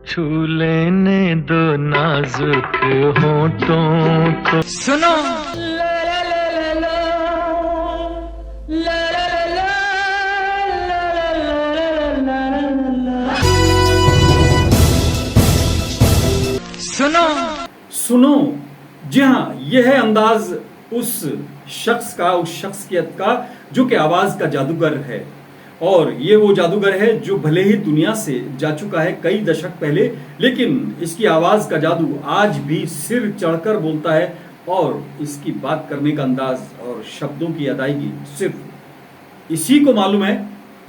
छू लेने दो नाजुक होठों को। सुनो सुनो सुनो। जी हाँ, यह है अंदाज उस शख्स का, उस शख्सियत का जो कि आवाज का जादूगर है। और ये वो जादूगर है जो भले ही दुनिया से जा चुका है कई दशक पहले, लेकिन इसकी आवाज का जादू आज भी सिर चढ़कर बोलता है। और इसकी बात करने का अंदाज और शब्दों की अदायगी सिर्फ इसी को मालूम है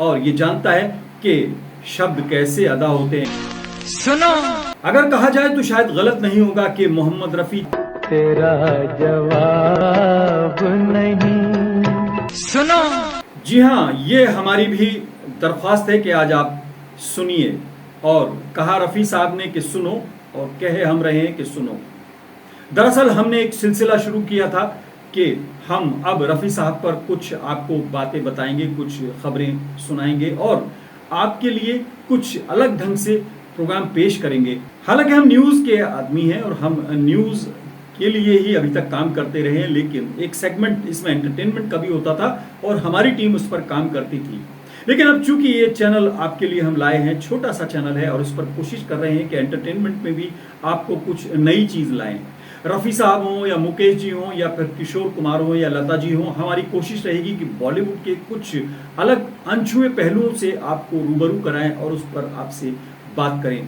और ये जानता है कि शब्द कैसे अदा होते हैं। सुनो अगर कहा जाए तो शायद गलत नहीं होगा कि मोहम्मद रफी तेरा जवाब नहीं। सुनो जी हाँ, ये हमारी भी दरख्वास्त है कि आज आप सुनिए। और कहा रफ़ी साहब ने कि सुनो, और कहे हम रहे हैं कि सुनो। दरअसल हमने एक सिलसिला शुरू किया था कि हम अब रफ़ी साहब पर कुछ आपको बातें बताएंगे, कुछ खबरें सुनाएंगे और आपके लिए कुछ अलग ढंग से प्रोग्राम पेश करेंगे। हालांकि हम न्यूज़ के आदमी हैं और हम न्यूज़ के लिए ही अभी तक काम करते रहे हैं, लेकिन एक सेगमेंट इसमें एंटरटेनमेंट का भी होता था और हमारी टीम उस पर काम करती थी। लेकिन अब चूंकि ये चैनल आपके लिए हम लाए हैं, छोटा सा चैनल है और उस पर कोशिश कर रहे हैं कि एंटरटेनमेंट में भी आपको कुछ नई चीज़ लाएं। रफ़ी साहब हों या मुकेश जी हों या फिर किशोर कुमार हों या लता जी हों, हमारी कोशिश रहेगी कि बॉलीवुड के कुछ अलग अनछुए पहलुओं से आपको रूबरू कराएं और उस पर आपसे बात करें।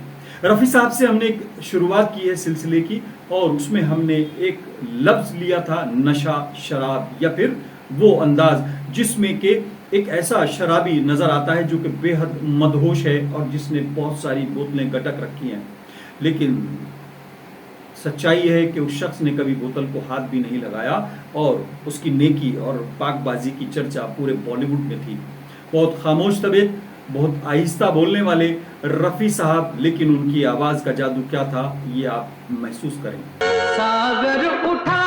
रफ़ी साहब से हमने एक शुरुआत की है सिलसिले की और उसमें हमने एक लफ्ज़ लिया था नशा शराब, या फिर वो अंदाज जिसमें कि एक ऐसा शराबी नज़र आता है जो कि बेहद मदहोश है और जिसने बहुत सारी बोतलें गटक रखी हैं। लेकिन सच्चाई है कि उस शख्स ने कभी बोतल को हाथ भी नहीं लगाया और उसकी नेकी और पाकबाजी की चर्चा पूरे बॉलीवुड में थी। बहुत खामोश तबीयत, बहुत आहिस्ता बोलने वाले रफ़ी साहब, लेकिन उनकी आवाज का जादू क्या था ये आप महसूस करें। सागर उठा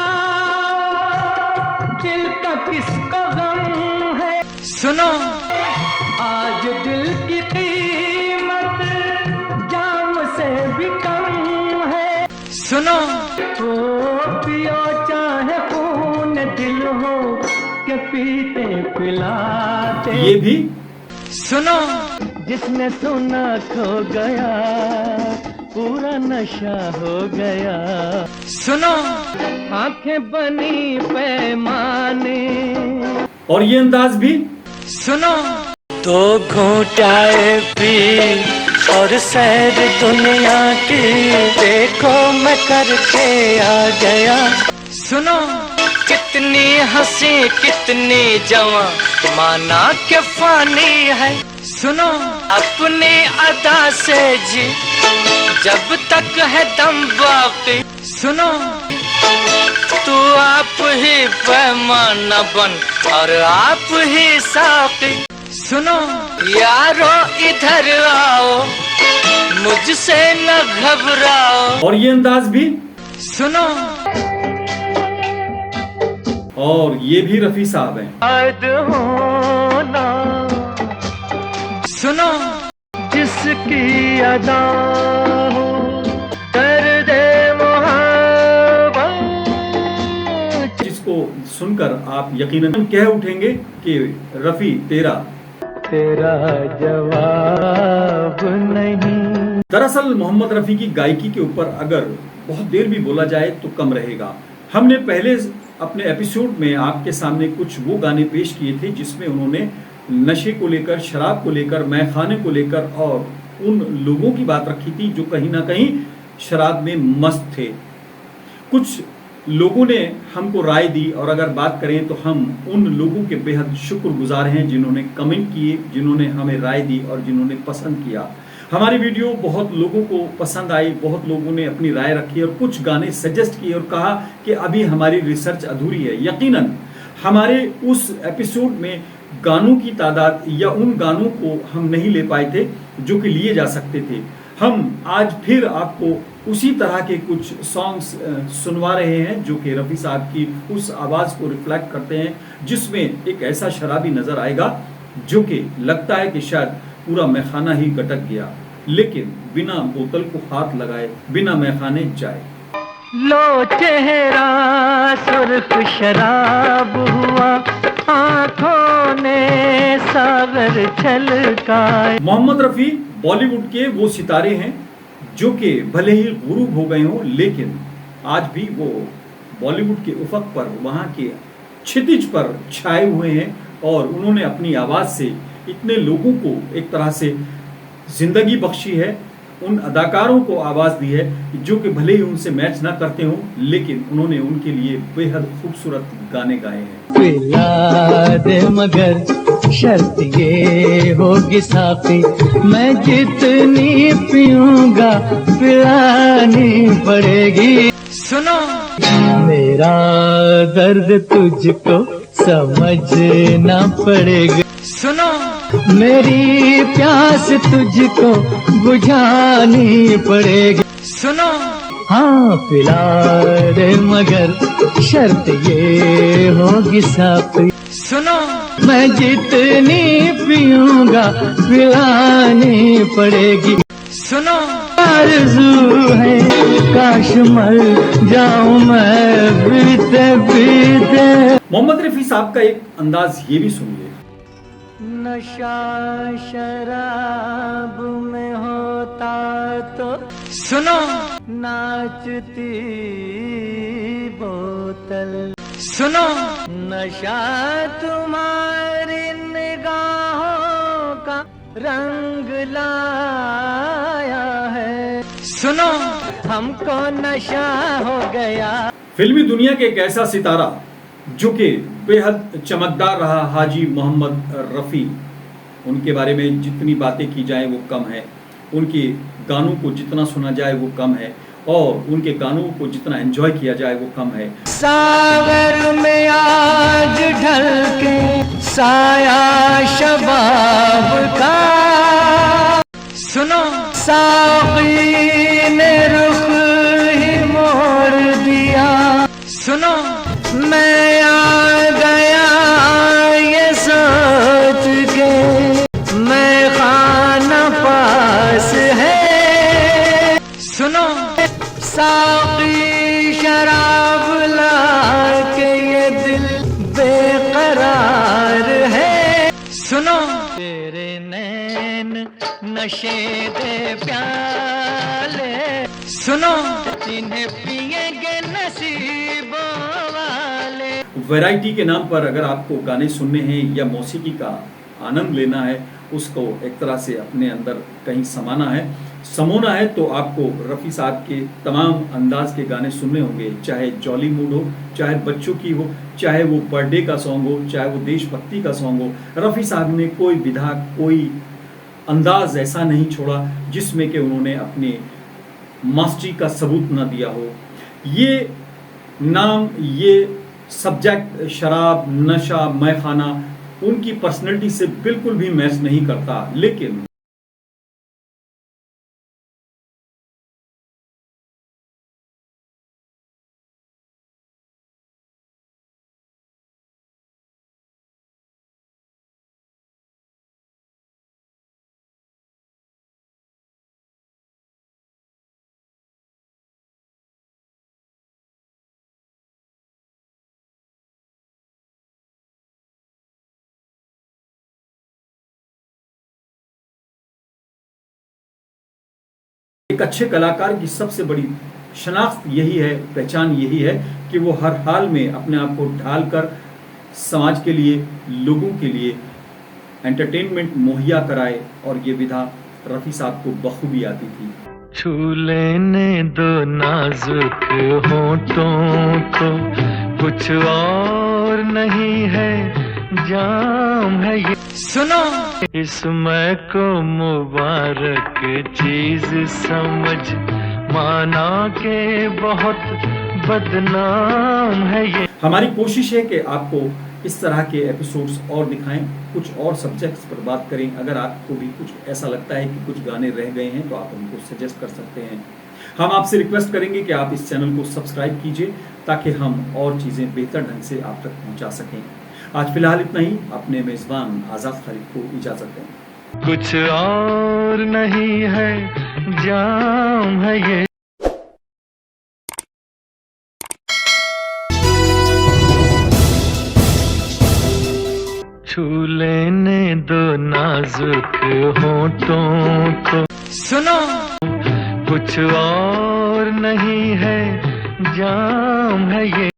दिल का किसका गम है। सुनो आज दिल की कीमत जाम से भी कम है। सुनो हो पियो चाहे खून दिल हो के पीते पिलाते। ये भी सुनो जिसने सुना खो गया पूरा नशा हो गया। सुनो आंखें बनी पैमाने। और ये अंदाज भी सुनो तो घूटाए पी और सैर दुनिया की देखो मैं करके आ गया। सुनो कितनी हंसी कितनी जवां माना के फानी है। सुनो अपनी अदा से जी जब तक है दम बाकी। सुनो तू आप ही पैमाना बन और आप ही साकी। सुनो यारो इधर आओ मुझसे न घबराओ। और ये अंदाज भी सुनो और ये भी रफ़ी साहब हैं। याद होना सुनो जिसकी अदा हो कर दे मोहब्बत। जिसको सुनकर आप यकीनन कह उठेंगे कि रफ़ी तेरा जवाब नहीं। दरअसल मोहम्मद रफ़ी की गायकी के ऊपर अगर बहुत देर भी बोला जाए तो कम रहेगा। हमने पहले अपने एपिसोड में आपके सामने कुछ वो गाने पेश किए थे जिसमें उन्होंने नशे को लेकर, शराब को लेकर, मैखाने को लेकर और उन लोगों की बात रखी थी जो कहीं ना कहीं शराब में मस्त थे। कुछ लोगों ने हमको राय दी और अगर बात करें तो हम उन लोगों के बेहद शुक्रगुजार हैं जिन्होंने कमेंट किए, जिन्होंने हमें राय दी और जिन्होंने पसंद किया। हमारी वीडियो बहुत लोगों को पसंद आई, बहुत लोगों ने अपनी राय रखी और कुछ गाने सजेस्ट किए और कहा कि अभी हमारी रिसर्च अधूरी है। यकीनन हमारे उस एपिसोड में गानों की तादाद या उन गानों को हम नहीं ले पाए थे जो कि लिए जा सकते थे। हम आज फिर आपको उसी तरह के कुछ सॉन्ग्स सुनवा रहे हैं जो कि रफ़ी साहब की उस आवाज़ को रिफ्लेक्ट करते हैं जिसमें एक ऐसा शराबी नज़र आएगा जो कि लगता है कि शायद पूरा मैखाना ही गटक गया। लेकिन बिना बोतल को हाथ लगाए बिना मैखाने जाए। लो चेहरा सुर्ख शराब हुआ, आंखों ने सागर छलकाए। मोहम्मद रफ़ी बॉलीवुड के वो सितारे हैं जो कि भले ही गुरूब हो गए हों, लेकिन आज भी वो बॉलीवुड के उफक पर, वहाँ के क्षितिज पर छाए हुए हैं और उन्होंने अपनी आवाज़ से इतने लोगों को एक तरह से जिंदगी बख्शी है, उन अदाकारों को आवाज़ दी है जो कि भले ही उनसे मैच ना करते हों, लेकिन उन्होंने उनके लिए बेहद खूबसूरत गाने गाए हैं। पिला दे मगर शर्त ये होगी साथी, मैं जितनी पीऊंगा पिलानी पड़ेगी। सुनो मेरा दर्द तुझको समझना पड़ेगा, सुनो मेरी प्यास तुझको बुझानी पड़ेगी। सुनो हाँ पिला दे मगर शर्त ये होगी साथी, सुनो मैं जितनी पीऊंगा पिलानी पड़ेगी। सुनो आरज़ू है काश मर जाऊं मैं बीते बीते। मोहम्मद रफ़ी साहब का एक अंदाज ये भी सुनिए। नशा शराब में होता तो सुनो नाचती बोतल, सुनो नशा तुम्हारी निगाहों का रंग लाया है, सुनो हमको नशा हो गया। फिल्मी दुनिया के एक ऐसा सितारा जो कि बेहद चमकदार रहा, हाजी मोहम्मद रफ़ी। उनके बारे में जितनी बातें की जाए वो कम है, उनके गानों को जितना सुना जाए वो कम है, और उनके गानों को जितना एंजॉय किया जाए वो कम है। सागर में आज ढल के साया शबाब का, सुनो साक़ी ने रुख ही मोड़ दिया। सुनो मैं आ गया ये सोच के मैं खाना पास है, सुनो साक़ी शराब ला के ये दिल बेकरार है। सुनो तेरे नैन नशे दे प्याले, सुनो जिन्हें पिएंगे नसीबों वाले। वैरायटी के नाम पर अगर आपको गाने सुनने हैं या मौसीकी का आनंद लेना है, उसको एक तरह से अपने अंदर कहीं समोना है, तो आपको रफ़ी साहब के तमाम अंदाज के गाने सुनने होंगे, चाहे जॉली मूड हो, चाहे बच्चों की हो, चाहे वो बर्थडे का सॉन्ग हो, चाहे वो देशभक्ति का सॉन्ग हो। रफ़ी साहब ने कोई विधा, कोई अंदाज ऐसा नहीं छोड़ा जिसमें कि उन्होंने अपने मास्टरी का सबूत न दिया हो। ये नाम, ये सब्जेक्ट शराब, नशा, मैखाना उनकी पर्सनैलिटी से बिल्कुल भी मैच नहीं करता, लेकिन एक अच्छे कलाकार की सबसे बड़ी शनाख्त यही है, पहचान यही है कि वो हर हाल में अपने आप को ढालकर समाज के लिए, लोगों के लिए एंटरटेनमेंट मुहैया कराए, और ये विधा रफ़ी साहब को बखूबी आती थी। छू लेने दो नाजुक होठों को, कुछ और नहीं है जाम है ये। सुनो इसमें को मुबारक चीज समझ माना के बहुत बदनाम है ये। हमारी कोशिश है कि आपको इस तरह के एपिसोड्स और दिखाएं, कुछ और सब्जेक्ट्स पर बात करें। अगर आपको भी कुछ ऐसा लगता है कि कुछ गाने रह गए हैं तो आप उनको सजेस्ट कर सकते हैं। हम आपसे रिक्वेस्ट करेंगे कि आप इस चैनल को सब्सक्राइब कीजिए ताकि हम और चीज़ें बेहतर ढंग से आप तक पहुंचा सकें। आज फिलहाल इतना ही। अपने मेज़बान आज़ाद खालिद को इजाज़त दें। कुछ और नहीं है, जाम है ये। छू लेने दो नाजुक होठों को, सुनो कुछ और नहीं है, जाम है ये।